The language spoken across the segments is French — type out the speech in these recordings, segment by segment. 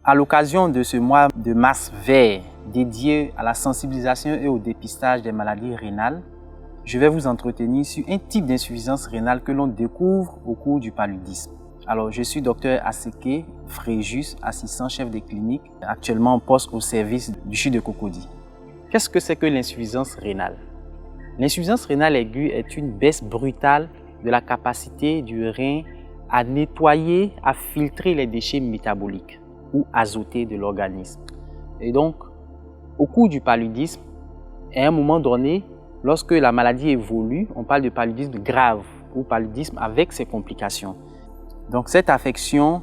À l'occasion de ce mois de mars vert dédié à la sensibilisation et au dépistage des maladies rénales, je vais vous entretenir sur un type d'insuffisance rénale que l'on découvre au cours du paludisme. Alors, je suis Dr Aseke Fréjus, assistant chef des cliniques, actuellement en poste au service du CHU de Cocody. Qu'est-ce que c'est que l'insuffisance rénale? L'insuffisance rénale aiguë est une baisse brutale de la capacité du rein à nettoyer, à filtrer les déchets métaboliques ou azotés de l'organisme. Et donc, au cours du paludisme, à un moment donné, lorsque la maladie évolue, on parle de paludisme grave ou paludisme avec ses complications. Donc, cette affection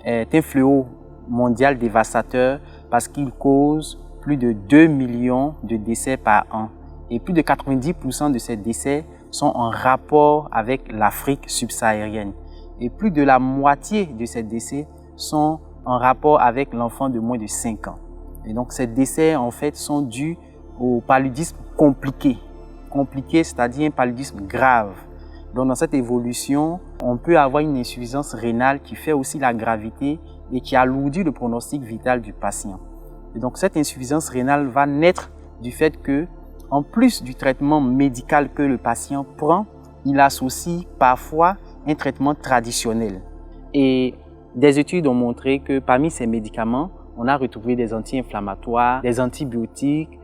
est un fléau mondial dévastateur parce qu'il cause plus de 2 millions de décès par an. Et plus de 90% de ces décès sont en rapport avec l'Afrique subsaharienne. Et plus de la moitié de ces décès sont en rapport avec l'enfant de moins de 5 ans. Et donc, ces décès, en fait, sont dus au paludisme compliqué. Compliqué, c'est-à-dire un paludisme grave. Donc, dans cette évolution, on peut avoir une insuffisance rénale qui fait aussi la gravité et qui alourdit le pronostic vital du patient. Et donc, cette insuffisance rénale va naître du fait que, en plus du traitement médical que le patient prend, il associe parfois un traitement traditionnel. Et des études ont montré que parmi ces médicaments, on a retrouvé des anti-inflammatoires, des antibiotiques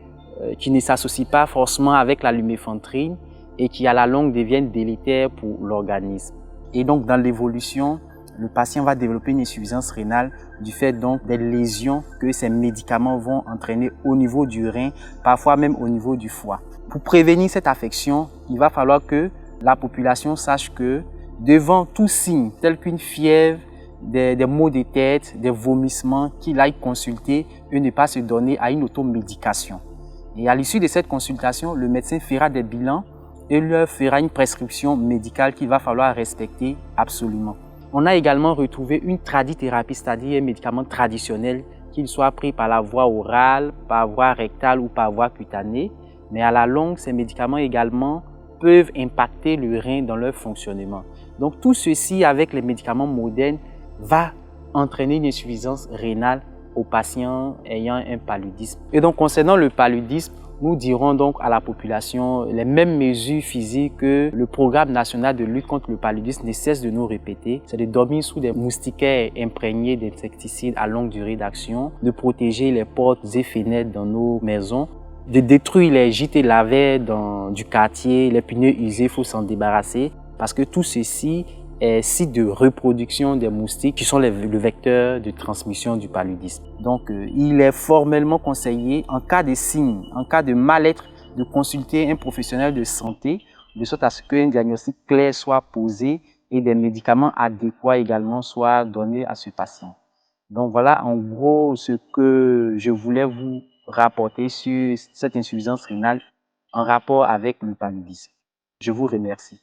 qui ne s'associent pas forcément avec la luméfantrine et qui à la longue deviennent délétères pour l'organisme. Et donc dans l'évolution, le patient va développer une insuffisance rénale du fait donc des lésions que ces médicaments vont entraîner au niveau du rein, parfois même au niveau du foie. Pour prévenir cette affection, il va falloir que la population sache que devant tout signe tel qu'une fièvre, des maux de tête, des vomissements, qu'il aille consulter et ne pas se donner à une automédication. Et à l'issue de cette consultation, le médecin fera des bilans et leur fera une prescription médicale qu'il va falloir respecter absolument. On a également retrouvé une tradithérapie, c'est-à-dire un médicament traditionnel, qu'il soit pris par la voie orale, par voie rectale ou par voie cutanée. Mais à la longue, ces médicaments également peuvent impacter le rein dans leur fonctionnement. Donc tout ceci avec les médicaments modernes va entraîner une insuffisance rénale aux patients ayant un paludisme. Et donc concernant le paludisme, nous dirons donc à la population les mêmes mesures physiques que le programme national de lutte contre le paludisme ne cesse de nous répéter. C'est de dormir sous des moustiquaires imprégnés d'insecticides à longue durée d'action, de protéger les portes et fenêtres dans nos maisons, de détruire les gîtes et laver du quartier, les pneus usés, il faut s'en débarrasser parce que tout ceci est site de reproduction des moustiques qui sont le vecteur de transmission du paludisme. Donc, il est formellement conseillé, en cas de signes, en cas de mal-être, de consulter un professionnel de santé, de sorte à ce qu'un diagnostic clair soit posé et des médicaments adéquats également soient donnés à ce patient. Donc, voilà en gros ce que je voulais vous rapporter sur cette insuffisance rénale en rapport avec le paludisme. Je vous remercie.